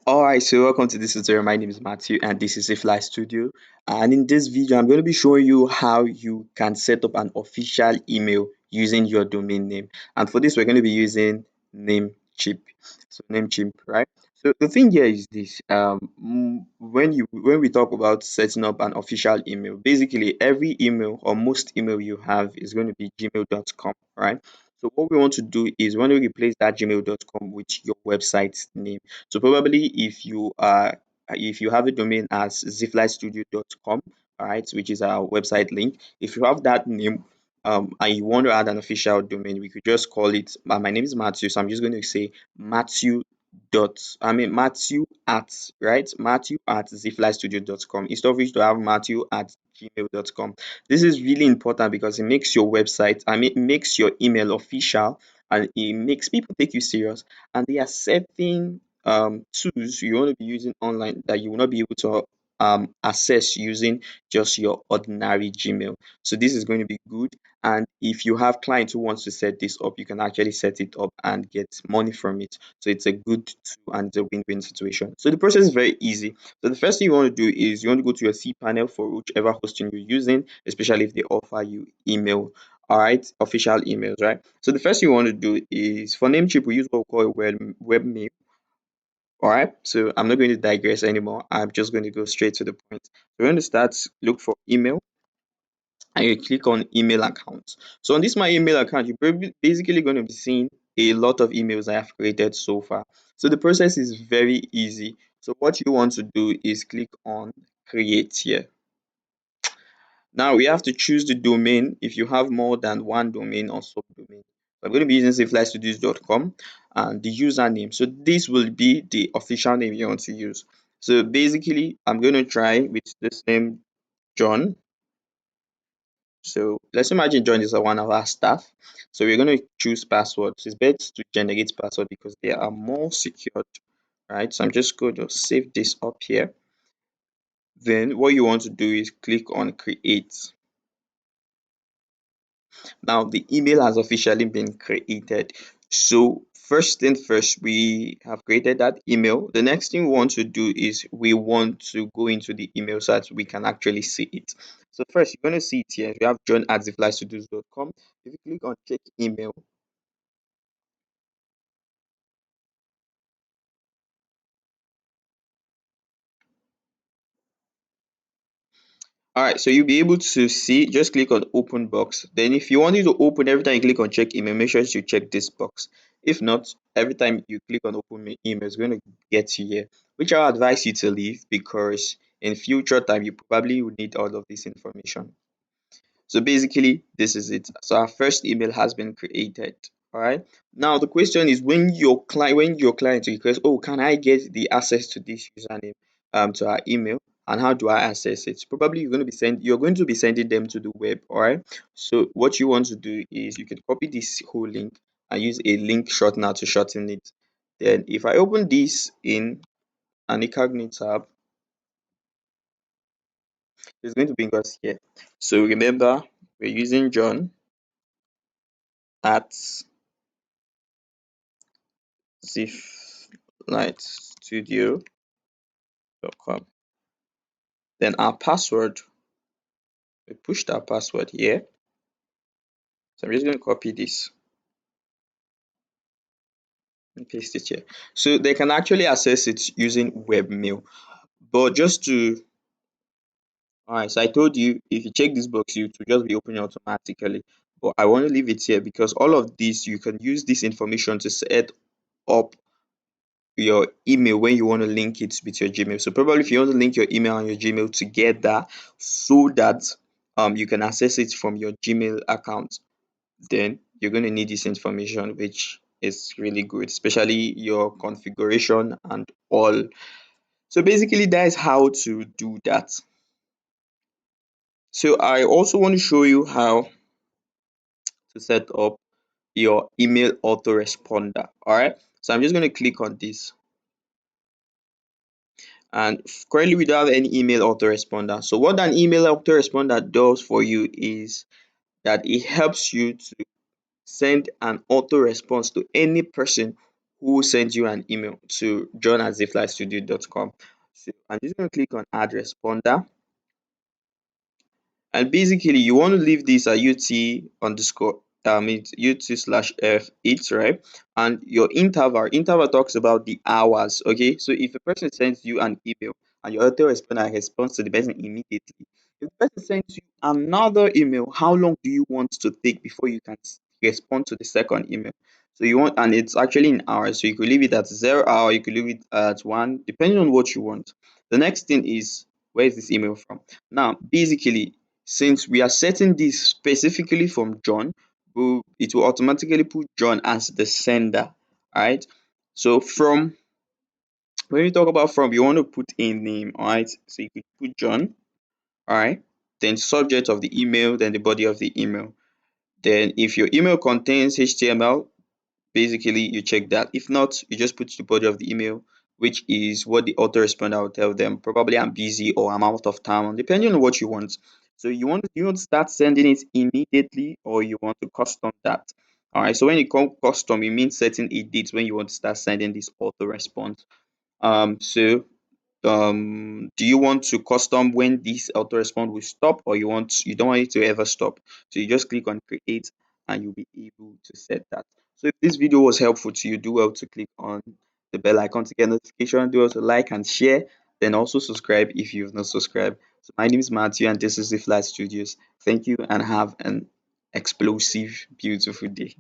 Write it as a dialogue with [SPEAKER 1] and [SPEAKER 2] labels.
[SPEAKER 1] Alright, so welcome to this tutorial. My name is Matthew and this is Fly Studio. And in this video, I'm going to be showing you how you can set up an official email using your domain name. And for this, we're going to be using Namecheap. So Namecheap, right? So the thing here is this: when we talk about setting up an official email, basically every email or most email you have is going to be gmail.com, right? So what we want to do is we want to replace that gmail.com with your website name. So probably if you have a domain as ziflystudio.com, all right, which is our website link. If you have that name and you want to add an official domain, we could just call it my name is Matthew, so I'm just going to say Matthew Matthew at Matthew at ziflystudio.com instead of which to have Matthew at gmail.com. This is really important because it makes your website, it makes your email official, and it makes people take you serious, and there are certain tools you want to be using online that you will not be able to access using just your ordinary Gmail. So this is going to be good. And if you have clients who wants to set this up, you can actually set it up and get money from it. So it's a good tool and it's a win-win situation. So the process is very easy. So the first thing you want to do is you want to go to your cPanel for whichever hosting you're using, especially if they offer you email. All right, official emails, right? So the first thing you want to do is for Namecheap, we use what we call a webmail. All right, so I'm not going to digress anymore. I'm just going to go straight to the point. So we're going to start, look for email, and you click on email accounts. So on this my email account, you're basically going to be seeing a lot of emails I have created so far. So the process is very easy. So what you want to do is click on create here. Now we have to choose the domain if you have more than one domain or subdomain. I'm going to be using safelystudios.com and the username. So this will be the official name you want to use. So basically, I'm going to try with this name, John. So let's imagine John is one of our staff. So we're going to choose passwords. It's best to generate password because they are more secured, right? So I'm just going to save this up here. Then what you want to do is click on create. Now the email has officially been created. So first thing first, we have created that email. The next thing we want to do is we want to go into the email so that we can actually see it. So first, you're going to see it here. We have john at ziflystudios.com. If you click on check email, all right, so you'll be able to see, just click on open box. Then if you want it to open every time you click on check email, make sure you check this box. If not, every time you click on open email, it's going to get you here, which I advise you to leave because in future time, you probably will need all of this information. So basically, this is it. So our first email has been created. All right. Now the question is when your client requests, oh, can I get the access to this username to our email, and how do I access it? Probably you're going to be sending them to the web. All right. So what you want to do is you can copy this whole link and use a link shortener to shorten it. Then if I open this in an incognito tab, it's going to bring us here. So remember, we're using John at ziflightstudio.com. Then our password, we pushed our password here. So I'm just going to copy this and paste it here. So they can actually access it using webmail. But just to, all right, so I told you if you check this box, it will just be opening automatically. But I want to leave it here because all of this, you can use this information to set up your email when you want to link it with your Gmail. So probably if you want to link your email and your Gmail together so that you can access it from your Gmail account, then you're going to need this information, which is really good, especially your configuration and all. So basically that is how to do that. So I also want to show you how to set up your email autoresponder. All right. So I'm just going to click on this. And currently we don't have any email autoresponder. So what an email autoresponder does for you is that it helps you to send an auto response to any person who sent you an email to john@zipflystudio.com. So I'm just going to click on add responder, and basically you want to leave this at it's UT/F8, right? And your interval talks about the hours. Okay, so if a person sends you an email and your autoresponder responds to the person immediately, if the person sends you another email, how long do you want to take before you can respond to the second email? So you want, and it's actually in hours, so you could leave it at 0 hour, you could leave it at 1, depending on what you want. The next thing is, where is this email from? Now basically, since we are setting this specifically from John, it will automatically put John as the sender. Alright. So from, when you talk about from, you want to put a name. Alright. So you could put John. Alright. Then subject of the email, then the body of the email. Then if your email contains HTML, basically you check that. If not, you just put the body of the email, which is what the autoresponder will tell them. Probably I'm busy or I'm out of town, depending on what you want. So you want to start sending it immediately, or you want to custom that. All right. So when you call custom, it means setting a date when you want to start sending this auto response. So do you want to custom when this autorespond will stop, or you don't want it to ever stop? So you just click on create and you'll be able to set that. So if this video was helpful to you, do well to click on the bell icon to get notification. Do also like and share, then also subscribe if you've not subscribed. So my name is Matthew and this is the Fly Studios. Thank you and have an explosive beautiful day.